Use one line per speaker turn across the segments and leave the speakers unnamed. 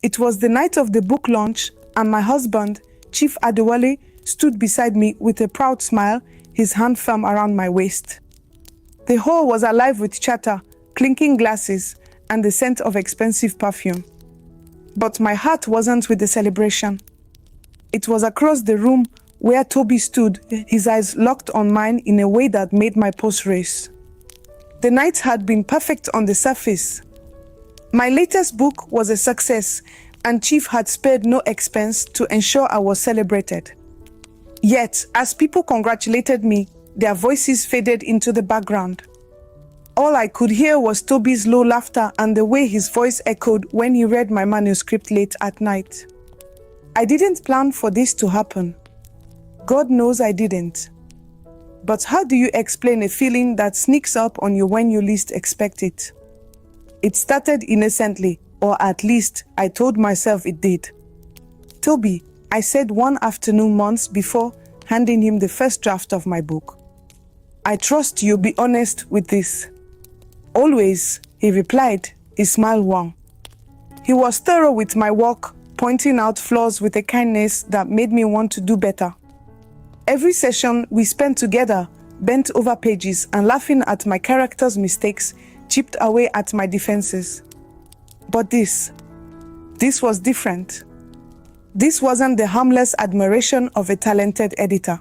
It was the night of the book launch, and my husband, Chief Adewale, stood beside me with a proud smile, his hand firm around my waist. The hall was alive with chatter, clinking glasses, and the scent of expensive perfume. But my heart wasn't with the celebration. It was across the room where Toby stood, his eyes locked on mine in a way that made my pulse race. The night had been perfect on the surface. My latest book was a success, and Chief had spared no expense to ensure I was celebrated. Yet, as people congratulated me, their voices faded into the background. All I could hear was Toby's low laughter and the way his voice echoed when he read my manuscript late at night. I didn't plan for this to happen. God knows I didn't. But how do you explain a feeling that sneaks up on you when you least expect it? It started innocently, or at least I told myself it did. Toby, I said one afternoon months before handing him the first draft of my book. I trust you'll be honest with this. Always, he replied, his smile warm. He was thorough with my work, pointing out flaws with a kindness that made me want to do better. Every session we spent together, bent over pages and laughing at my character's mistakes, chipped away at my defenses. But this was different. This wasn't the harmless admiration of a talented editor.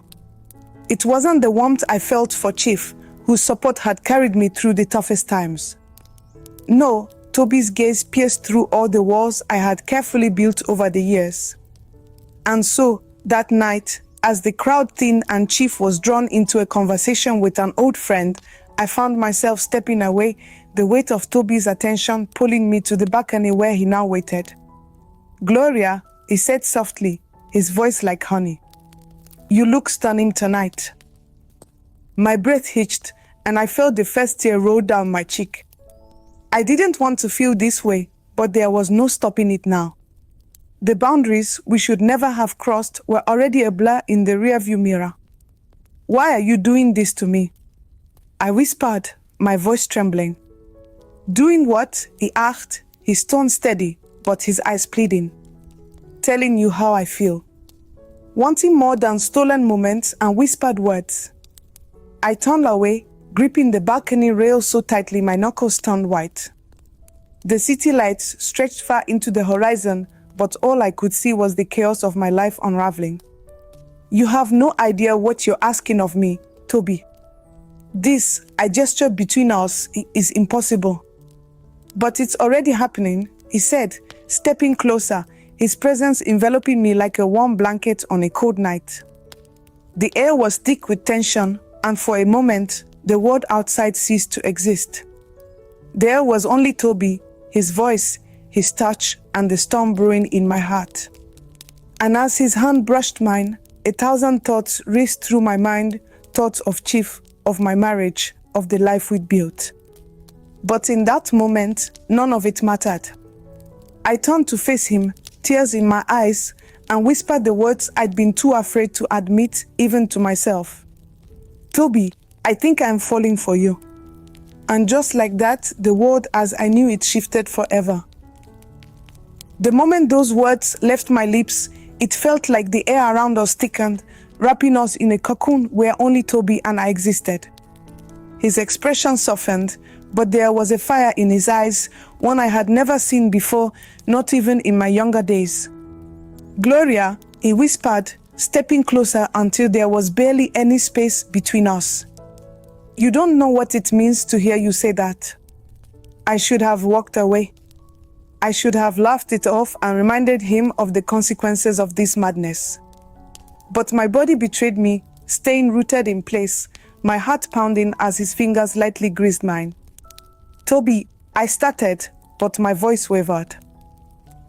It wasn't the warmth I felt for Chief, whose support had carried me through the toughest times. No, Toby's gaze pierced through all the walls I had carefully built over the years. And so, that night, as the crowd thinned and Chief was drawn into a conversation with an old friend, I found myself stepping away, the weight of Toby's attention pulling me to the balcony where he now waited. "Gloria," he said softly, his voice like honey. "You look stunning tonight." My breath hitched, and I felt the first tear roll down my cheek. I didn't want to feel this way, but there was no stopping it now. The boundaries we should never have crossed were already a blur in the rearview mirror. "Why are you doing this to me?" I whispered, my voice trembling. "Doing what?" he asked, his tone steady, but his eyes pleading. "Telling you how I feel. Wanting more than stolen moments and whispered words." I turned away, gripping the balcony rail so tightly my knuckles turned white. The city lights stretched far into the horizon, but all I could see was the chaos of my life unraveling. "You have no idea what you're asking of me, Toby. This," I gestured between us, "is impossible." "But it's already happening," he said, stepping closer, his presence enveloping me like a warm blanket on a cold night. The air was thick with tension, and for a moment, the world outside ceased to exist. There was only Toby, his voice, his touch, and the storm brewing in my heart. And as his hand brushed mine, 1,000 thoughts raced through my mind, thoughts of Chief, of my marriage, of the life we'd built. But in that moment, none of it mattered. I turned to face him, tears in my eyes, and whispered the words I'd been too afraid to admit even to myself. "Toby, I think I'm falling for you." And just like that, the world as I knew it shifted forever. The moment those words left my lips, it felt like the air around us thickened, wrapping us in a cocoon where only Toby and I existed. His expression softened, but there was a fire in his eyes, one I had never seen before, not even in my younger days. "Gloria," he whispered, stepping closer until there was barely any space between us. "You don't know what it means to hear you say that." I should have walked away. I should have laughed it off and reminded him of the consequences of this madness. But my body betrayed me, staying rooted in place, my heart pounding as his fingers lightly grazed mine. "Toby," I started, but my voice wavered.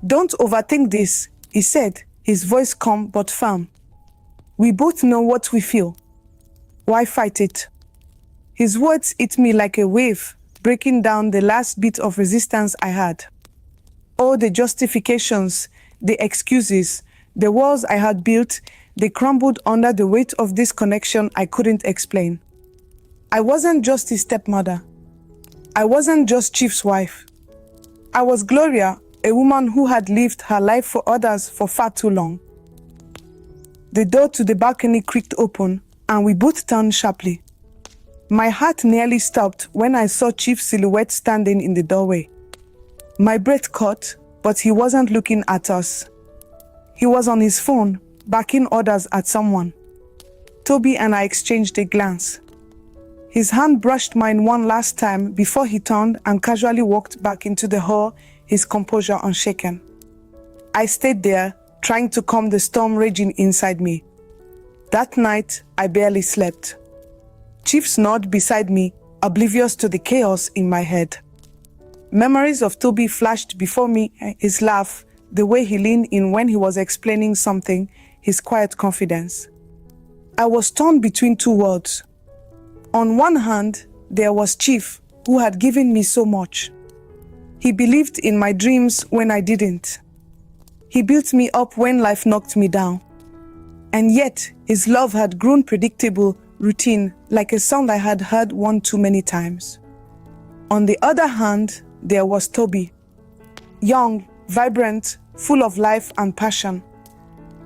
"Don't overthink this," he said, his voice calm but firm. "We both know what we feel. Why fight it?" His words hit me like a wave, breaking down the last bit of resistance I had. All the justifications, the excuses, the walls I had built, they crumbled under the weight of this connection I couldn't explain. I wasn't just his stepmother. I wasn't just Chief's wife. I was Gloria, a woman who had lived her life for others for far too long. The door to the balcony creaked open, and we both turned sharply. My heart nearly stopped when I saw Chief's silhouette standing in the doorway. My breath caught, but he wasn't looking at us. He was on his phone, barking orders at someone. Toby and I exchanged a glance. His hand brushed mine one last time before he turned and casually walked back into the hall, his composure unshaken. I stayed there, trying to calm the storm raging inside me. That night, I barely slept. Chief snored beside me, oblivious to the chaos in my head. Memories of Toby flashed before me, his laugh, the way he leaned in when he was explaining something, his quiet confidence. I was torn between two worlds. On one hand, there was Chief, who had given me so much. He believed in my dreams when I didn't. He built me up when life knocked me down. And yet, his love had grown predictable, routine, like a sound I had heard one too many times. On the other hand, there was Toby. Young, vibrant, full of life and passion.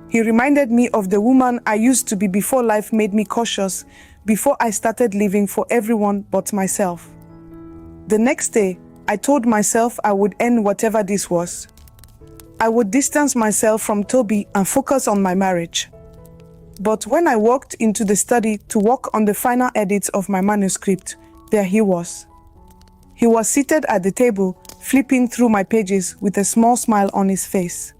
He reminded me of the woman I used to be before life made me cautious, before I started living for everyone but myself. The next day, I told myself I would end whatever this was. I would distance myself from Toby and focus on my marriage. But when I walked into the study to work on the final edits of my manuscript, there he was. He was seated at the table, flipping through my pages with a small smile on his face.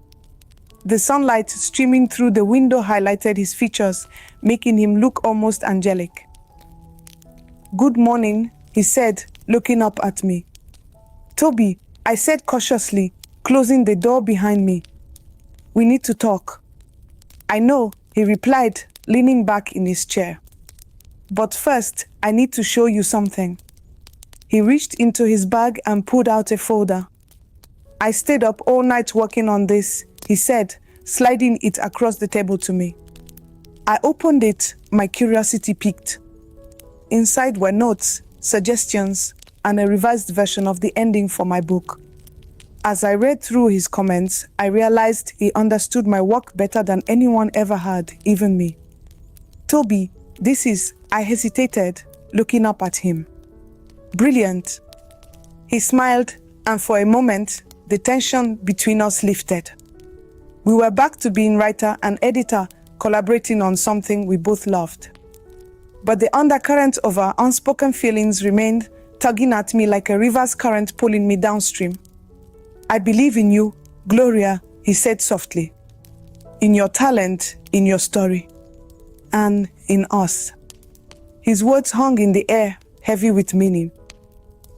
The sunlight streaming through the window highlighted his features, making him look almost angelic. "Good morning," he said, looking up at me. "Toby," I said cautiously, closing the door behind me. "We need to talk." "I know," he replied, leaning back in his chair. "But first, I need to show you something." He reached into his bag and pulled out a folder. "I stayed up all night working on this," he said, sliding it across the table to me. I opened it, my curiosity piqued. Inside were notes, suggestions, and a revised version of the ending for my book. As I read through his comments, I realized he understood my work better than anyone ever had, even me. "Toby, this is," I hesitated, looking up at him. "Brilliant." He smiled, and for a moment, the tension between us lifted. We were back to being writer and editor, collaborating on something we both loved. But the undercurrent of our unspoken feelings remained, tugging at me like a river's current pulling me downstream. "I believe in you, Gloria," he said softly. "In your talent, in your story, and in us." His words hung in the air, heavy with meaning.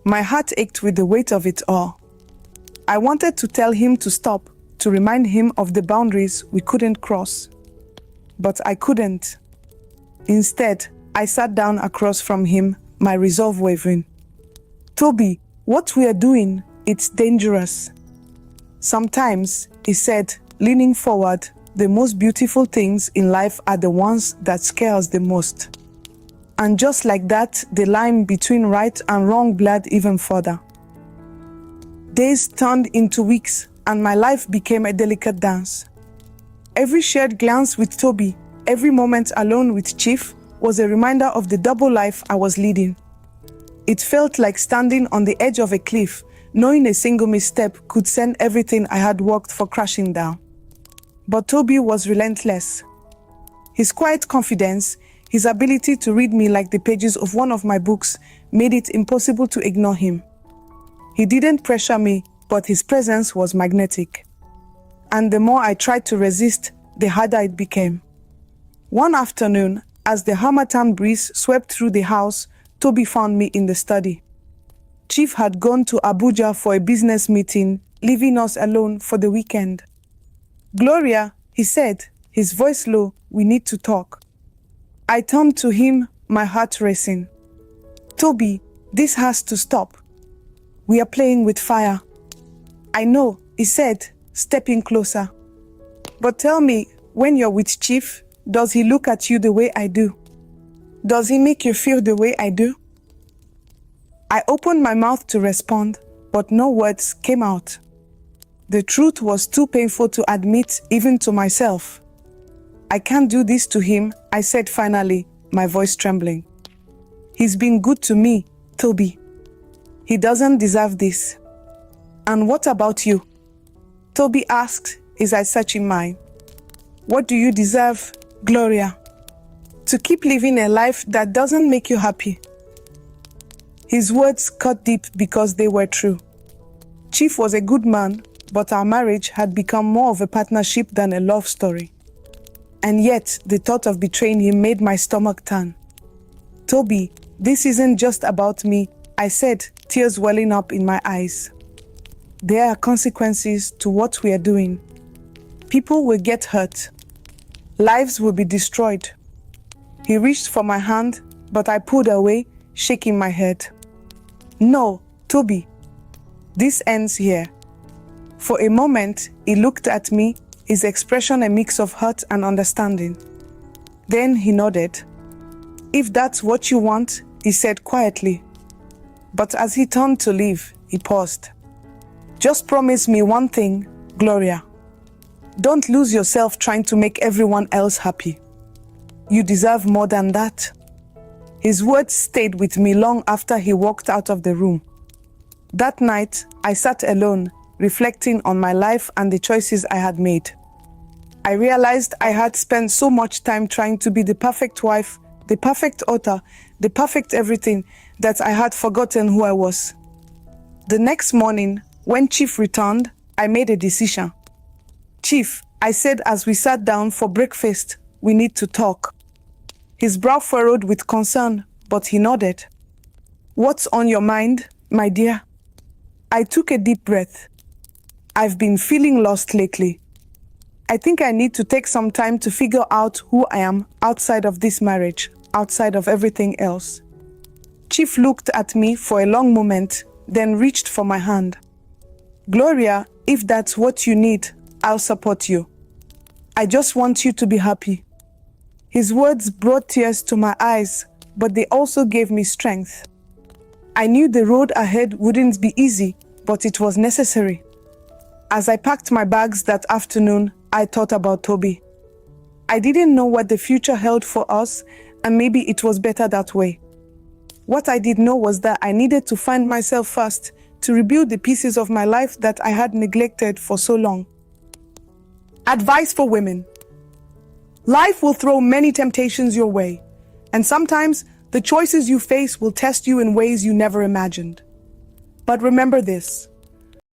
My heart ached with the weight of it all. I wanted to tell him to stop, to remind him of the boundaries we couldn't cross. But I couldn't. Instead, I sat down across from him, my resolve wavering. "Toby, what we are doing, it's dangerous." "Sometimes," he said, leaning forward, "the most beautiful things in life are the ones that scare us the most." And just like that, the line between right and wrong blurred even further. Days turned into weeks, and my life became a delicate dance. Every shared glance with Toby, every moment alone with Chief, was a reminder of the double life I was leading. It felt like standing on the edge of a cliff, knowing a single misstep could send everything I had worked for crashing down. But Toby was relentless. His quiet confidence, his ability to read me like the pages of one of my books, made it impossible to ignore him. He didn't pressure me, but his presence was magnetic. And the more I tried to resist, the harder it became. One afternoon, as the harmattan breeze swept through the house, Toby found me in the study. Chief had gone to Abuja for a business meeting, leaving us alone for the weekend. "Gloria," he said, his voice low, "we need to talk." I turned to him, my heart racing. "Toby, this has to stop. We are playing with fire." "I know," he said, stepping closer. "But tell me, when you're with Chief, does he look at you the way I do? Does he make you feel the way I do?" I opened my mouth to respond, but no words came out. The truth was too painful to admit even to myself. I can't do this to him, I said finally, my voice trembling. He's been good to me, Toby. He doesn't deserve this. And what about you? Toby asked, his eyes searching mine. What do you deserve, Gloria? To keep living a life that doesn't make you happy. His words cut deep because they were true. Chief was a good man, but our marriage had become more of a partnership than a love story. And yet, the thought of betraying him made my stomach turn. Toby, this isn't just about me, I said, tears welling up in my eyes. There are consequences to what we are doing. People will get hurt. Lives will be destroyed. He reached for my hand, but I pulled away, shaking my head. No, Toby. This ends here. For a moment, he looked at me, his expression a mix of hurt and understanding. Then he nodded. If that's what you want, he said quietly. But as he turned to leave, he paused. Just promise me one thing, Gloria. Don't lose yourself trying to make everyone else happy. You deserve more than that. His words stayed with me long after he walked out of the room. That night, I sat alone, reflecting on my life and the choices I had made. I realized I had spent so much time trying to be the perfect wife, the perfect author, the perfect everything, that I had forgotten who I was. The next morning, when Chief returned, I made a decision. Chief, I said as we sat down for breakfast, we need to talk. His brow furrowed with concern, but he nodded. What's on your mind, my dear? I took a deep breath. I've been feeling lost lately. I think I need to take some time to figure out who I am outside of this marriage, outside of everything else. Chief looked at me for a long moment, then reached for my hand. Gloria, if that's what you need, I'll support you. I just want you to be happy. His words brought tears to my eyes, but they also gave me strength. I knew the road ahead wouldn't be easy, but it was necessary. As I packed my bags that afternoon, I thought about Toby. I didn't know what the future held for us, and maybe it was better that way. What I did know was that I needed to find myself first, to rebuild the pieces of my life that I had neglected for so long. Advice for women. Life will throw many temptations your way, and sometimes the choices you face will test you in ways you never imagined. But remember this: